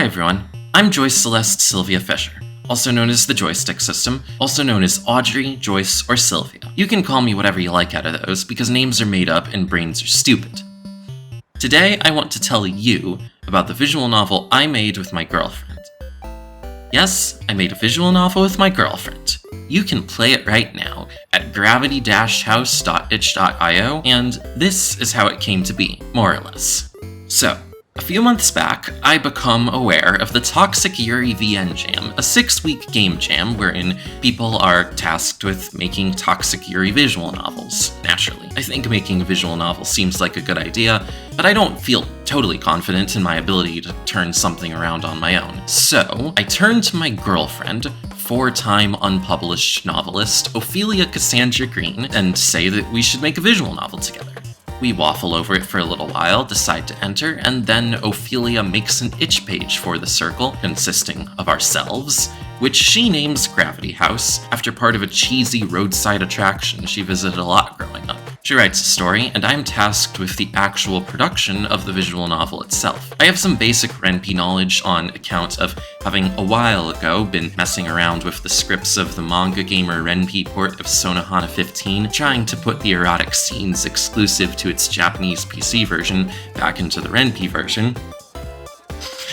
Hi everyone, I'm Joyce Celeste Sylvia Fisher, also known as the joystick system, also known as Audrey, Joyce, or Sylvia. You can call me whatever you like out of those because names are made up and brains are stupid. Today I want to tell you about the visual novel I made with my girlfriend. Yes, I made a visual novel with my girlfriend. You can play it right now at gravity-house.itch.io, and this is how it came to be, more or less. So, a few months back, I become aware of the Toxic Yuri VN Jam, a 6-week game jam wherein people are tasked with making Toxic Yuri visual novels. Naturally, I think making a visual novel seems like a good idea, but I don't feel totally confident in my ability to turn something around on my own. So, I turned to my girlfriend, 4-time unpublished novelist Ophelia Cassandra Green, and say that we should make a visual novel together. We waffle over it for a little while, decide to enter, and then Ophelia makes an itch page for the circle, consisting of ourselves, which she names Gravity House, after part of a cheesy roadside attraction she visited a lot growing up. She writes a story, and I'm tasked with the actual production of the visual novel itself. I have some basic Ren'Py knowledge on account of having a while ago been messing around with the scripts of the manga gamer Ren'Py port of Sonohana 15, trying to put the erotic scenes exclusive to its Japanese PC version back into the Ren'Py version.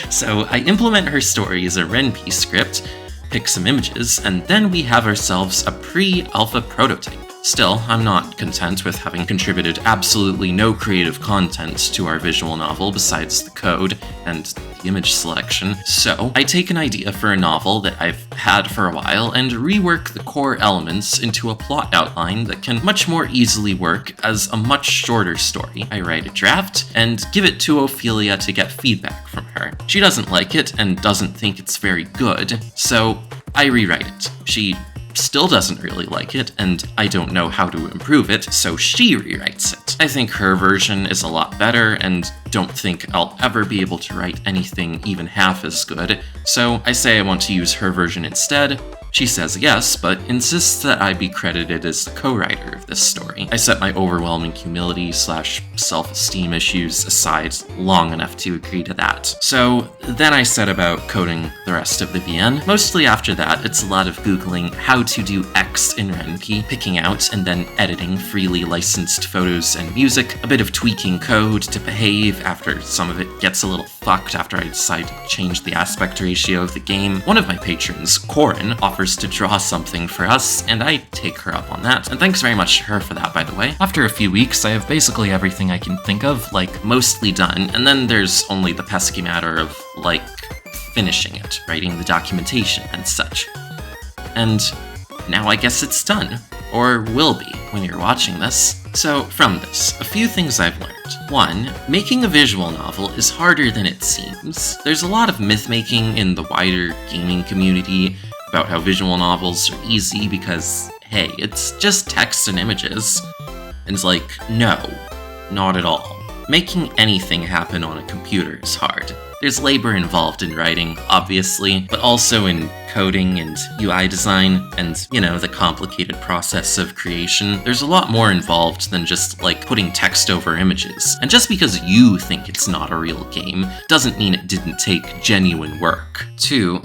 So I implement her story as a Ren'Py script, pick some images, and then we have ourselves a pre-alpha prototype. Still, I'm not content with having contributed absolutely no creative content to our visual novel besides the code and the image selection, so I take an idea for a novel that I've had for a while and rework the core elements into a plot outline that can much more easily work as a much shorter story. I write a draft and give it to Ophelia to get feedback from her. She doesn't like it and doesn't think it's very good, so I rewrite it. She still doesn't really like it, and I don't know how to improve it, so she rewrites it. I think her version is a lot better, and don't think I'll ever be able to write anything even half as good, so I say I want to use her version instead. She says yes, but insists that I be credited as the co-writer of this story. I set my overwhelming humility / self-esteem issues aside long enough to agree to that. So then I set about coding the rest of the VN. Mostly after that, it's a lot of Googling how to do X in Ren'Py, picking out and then editing freely licensed photos and music, a bit of tweaking code to behave after some of it gets a little fucked after I decide to change the aspect ratio of the game. One of my patrons, Corin, offers to draw something for us, and I take her up on that. And thanks very much to her for that, by the way. After a few weeks, I have basically everything I can think of, mostly done, and then there's only the pesky matter of, finishing it, writing the documentation and such. And now I guess it's done. Or will be, when you're watching this. So, from this, a few things I've learned. 1. Making a visual novel is harder than it seems. There's a lot of myth-making in the wider gaming community about how visual novels are easy because, hey, it's just text and images. And it's no, not at all. Making anything happen on a computer is hard. There's labor involved in writing, obviously, but also in coding and UI design and, the complicated process of creation. There's a lot more involved than just, putting text over images. And just because you think it's not a real game doesn't mean it didn't take genuine work. 2.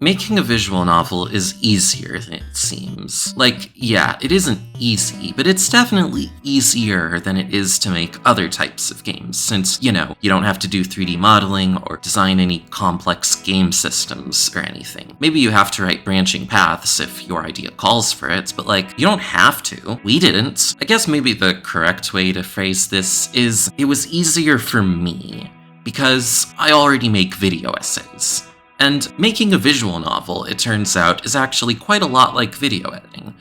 Making a visual novel is easier than it seems. Yeah, it isn't easy, but it's definitely easier than it is to make other types of games, since, you don't have to do 3D modeling or design any complex game systems or anything. Maybe you have to write branching paths if your idea calls for it, but you don't have to. We didn't. I guess maybe the correct way to phrase this is, it was easier for me, because I already make video essays. And making a visual novel, it turns out, is actually quite a lot like video editing.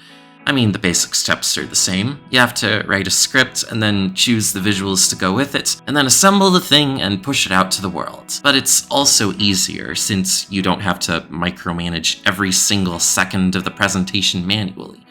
I mean, the basic steps are the same. You have to write a script, and then choose the visuals to go with it, and then assemble the thing and push it out to the world. But it's also easier, since you don't have to micromanage every single second of the presentation manually.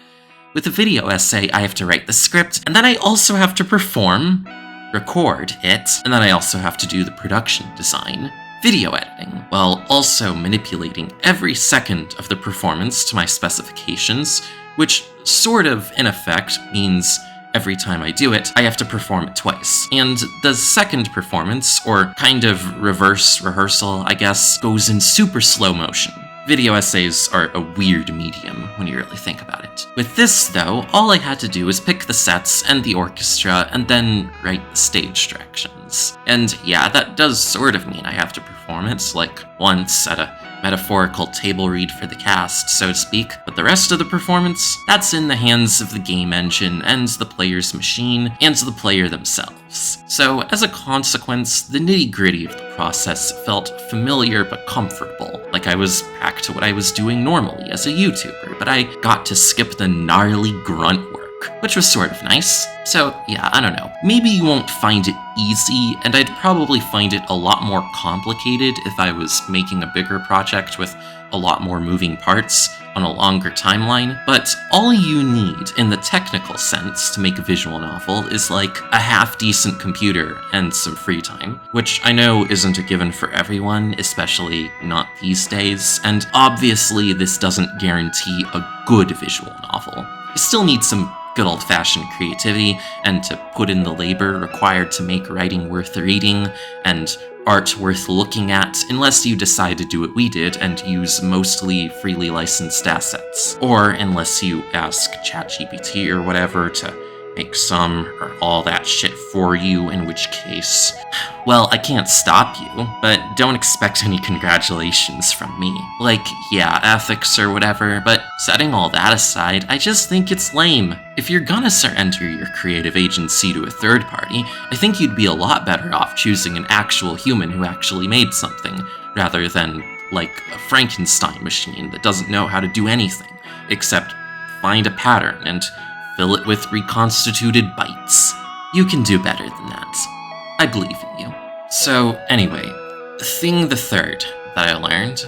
With a video essay, I have to write the script, and then I also have to perform, record it, and then I also have to do the production design. Video editing, while also manipulating every second of the performance to my specifications, which sort of, in effect, means every time I do it, I have to perform it twice. And the second performance, or kind of reverse rehearsal, I guess, goes in super slow motion. Video essays are a weird medium when you really think about it. With this, though, all I had to do was pick the sets and the orchestra and then write the stage directions. And yeah, that does sort of mean I have to perform it, like once at a metaphorical table read for the cast, so to speak, but the rest of the performance, that's in the hands of the game engine and the player's machine and the player themselves. So as a consequence, the nitty-gritty of the process felt familiar but comfortable, like I was back to what I was doing normally as a YouTuber, but I got to skip the gnarly grunt work, which was sort of nice. So yeah, I don't know. Maybe you won't find it easy, and I'd probably find it a lot more complicated if I was making a bigger project with a lot more moving parts on a longer timeline, but all you need in the technical sense to make a visual novel is like a half-decent computer and some free time, which I know isn't a given for everyone, especially not these days, and obviously this doesn't guarantee a good visual novel. You still need some good old-fashioned creativity and to put in the labor required to make writing worth reading and art worth looking at, unless you decide to do what we did and use mostly freely licensed assets. Or unless you ask ChatGPT or whatever to make some or all that shit for you, in which case, well, I can't stop you, but don't expect any congratulations from me. Like, yeah, ethics or whatever, but setting all that aside, I just think it's lame. If you're gonna surrender your creative agency to a third party, I think you'd be a lot better off choosing an actual human who actually made something, rather than, like, a Frankenstein machine that doesn't know how to do anything, except find a pattern and fill it with reconstituted bytes. You can do better than that. I believe in you. So, anyway, thing the third that I learned.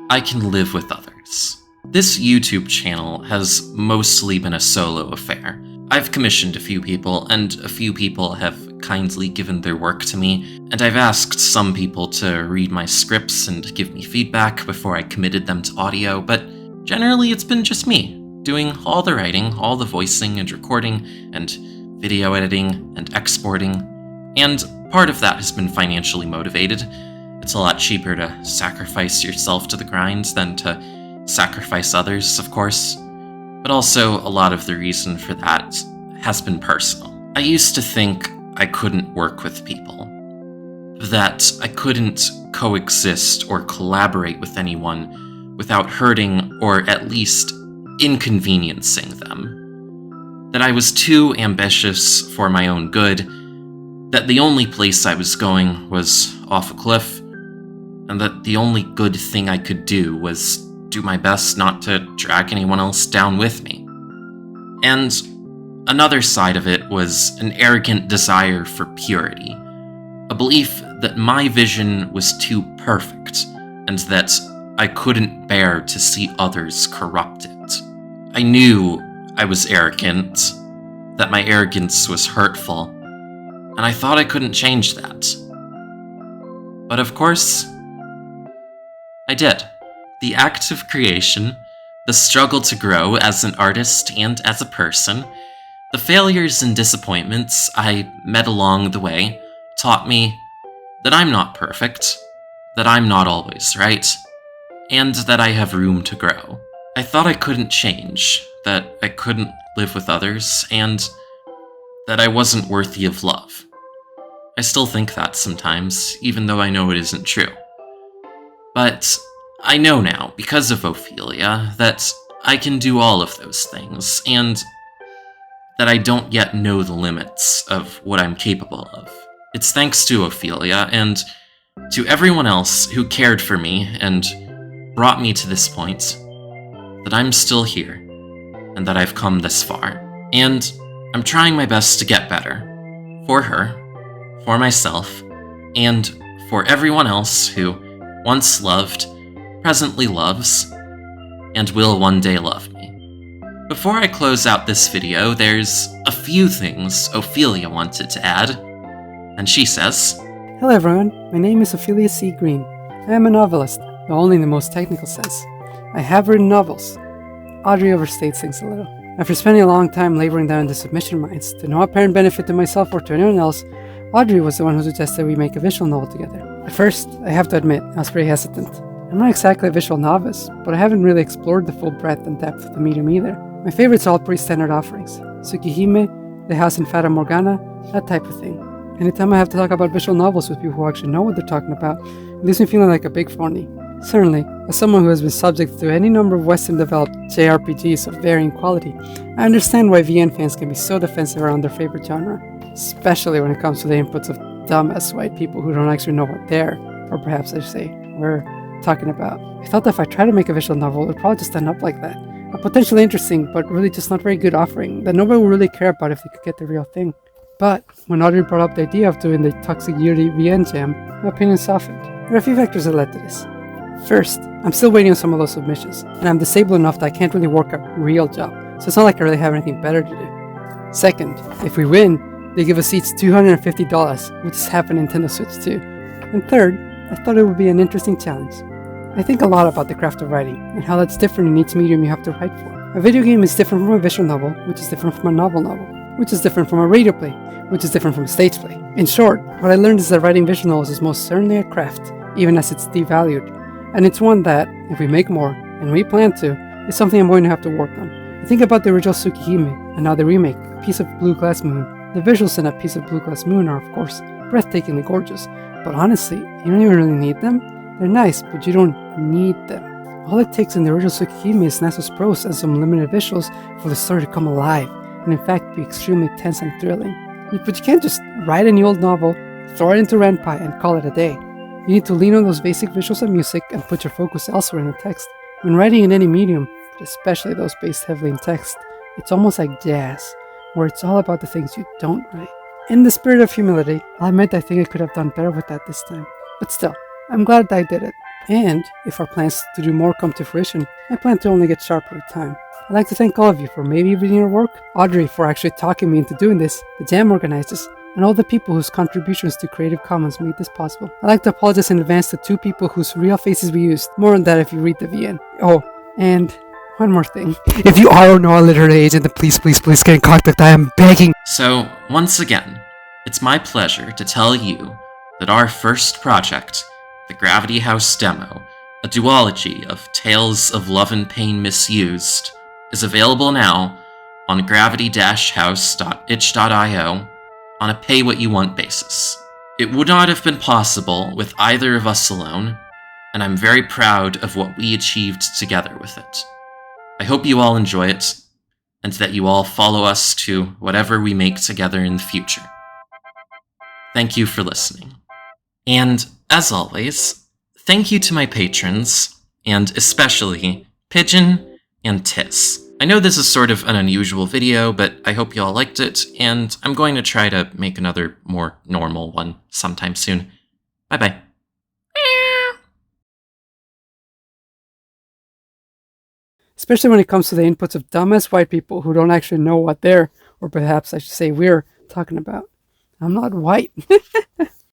I can live with others. This YouTube channel has mostly been a solo affair. I've commissioned a few people, and a few people have kindly given their work to me, and I've asked some people to read my scripts and give me feedback before I committed them to audio, but generally it's been just me, doing all the writing, all the voicing and recording, and video editing and exporting, and part of that has been financially motivated. It's a lot cheaper to sacrifice yourself to the grind than to sacrifice others, of course, but also a lot of the reason for that has been personal. I used to think I couldn't work with people, that I couldn't coexist or collaborate with anyone without hurting or at least inconveniencing them, that I was too ambitious for my own good, that the only place I was going was off a cliff, and that the only good thing I could do was do my best not to drag anyone else down with me. And another side of it was an arrogant desire for purity, a belief that my vision was too perfect, and that I couldn't bear to see others corrupted. I knew I was arrogant, that my arrogance was hurtful, and I thought I couldn't change that. But of course, I did. The act of creation, the struggle to grow as an artist and as a person, the failures and disappointments I met along the way taught me that I'm not perfect, that I'm not always right, and that I have room to grow. I thought I couldn't change, that I couldn't live with others, and that I wasn't worthy of love. I still think that sometimes, even though I know it isn't true. But I know now, because of Ophelia, that I can do all of those things, and that I don't yet know the limits of what I'm capable of. It's thanks to Ophelia, and to everyone else who cared for me and brought me to this point, that I'm still here, and that I've come this far. And I'm trying my best to get better. For her, for myself, and for everyone else who once loved, presently loves, and will one day love me. Before I close out this video, there's a few things Ophelia wanted to add, and she says, Hello everyone, my name is Ophelia C. Green. I am a novelist, though only in the most technical sense. I have written novels. Audrey overstates things a little. After spending a long time laboring down the submission mines, to no apparent benefit to myself or to anyone else, Audrey was the one who suggested we make a visual novel together. At first, I have to admit, I was pretty hesitant. I'm not exactly a visual novice, but I haven't really explored the full breadth and depth of the medium either. My favorites are all pretty standard offerings. Tsukihime, The House in Fata Morgana, that type of thing. Anytime I have to talk about visual novels with people who actually know what they're talking about, it leaves me feeling like a big phony. Certainly, as someone who has been subject to any number of Western-developed JRPGs of varying quality, I understand why VN fans can be so defensive around their favorite genre, especially when it comes to the inputs of dumbass white people who don't actually know what they're, or perhaps I should say, we're talking about. I thought that if I tried to make a visual novel, it would probably just end up like that. A potentially interesting, but really just not very good offering that nobody would really care about if they could get the real thing. But when Audrey brought up the idea of doing the Toxic Yuri VN Jam, my opinion softened. There are a few factors that led to this. First, I'm still waiting on some of those submissions, and I'm disabled enough that I can't really work a real job, so it's not like I really have anything better to do. Second, if we win, they give us each $250, which is half a Nintendo Switch too. And third, I thought it would be an interesting challenge. I think a lot about the craft of writing, and how that's different in each medium you have to write for. A video game is different from a visual novel, which is different from a novel, which is different from a radio play, which is different from a stage play. In short, what I learned is that writing visual novels is most certainly a craft, even as it's devalued. And it's one that, if we make more, and we plan to, is something I'm going to have to work on. I think about the original Tsukihime, and now the remake, A Piece of Blue Glass Moon. The visuals in A Piece of Blue Glass Moon are, of course, breathtakingly gorgeous, but honestly, you don't even really need them. They're nice, but you don't need them. All it takes in the original Tsukihime is Naso's prose and some limited visuals for the story to come alive, and in fact be extremely tense and thrilling. But you can't just write a new old novel, throw it into Renpai, and call it a day. You need to lean on those basic visuals and music and put your focus elsewhere in the text. When writing in any medium, but especially those based heavily in text, it's almost like jazz, where it's all about the things you don't write. In the spirit of humility, I'll admit I think I could have done better with that this time. But still, I'm glad I did it. And if our plans to do more come to fruition, I plan to only get sharper with time. I'd like to thank all of you for maybe reading our work, Audrey for actually talking me into doing this, the jam organizers, and all the people whose contributions to Creative Commons made this possible. I'd like to apologize in advance to two people whose real faces we used. More on that if you read the VN. Oh, and one more thing. If you are or know a literary agent, then please get in contact. I am begging. So, once again, it's my pleasure to tell you that our first project, the Gravity House Demo, a duology of Tales of Love and Pain Misused, is available now on gravity-house.itch.io on a pay-what-you-want basis. It would not have been possible with either of us alone, and I'm very proud of what we achieved together with it. I hope you all enjoy it, and that you all follow us to whatever we make together in the future. Thank you for listening. And, as always, thank you to my patrons, and especially Pigeon and Tiss. I know this is sort of an unusual video, but I hope you all liked it, and I'm going to try to make another more normal one sometime soon. Bye-bye. Especially when it comes to the inputs of dumbass white people who don't actually know what they're, or perhaps I should say we're, talking about. I'm not white.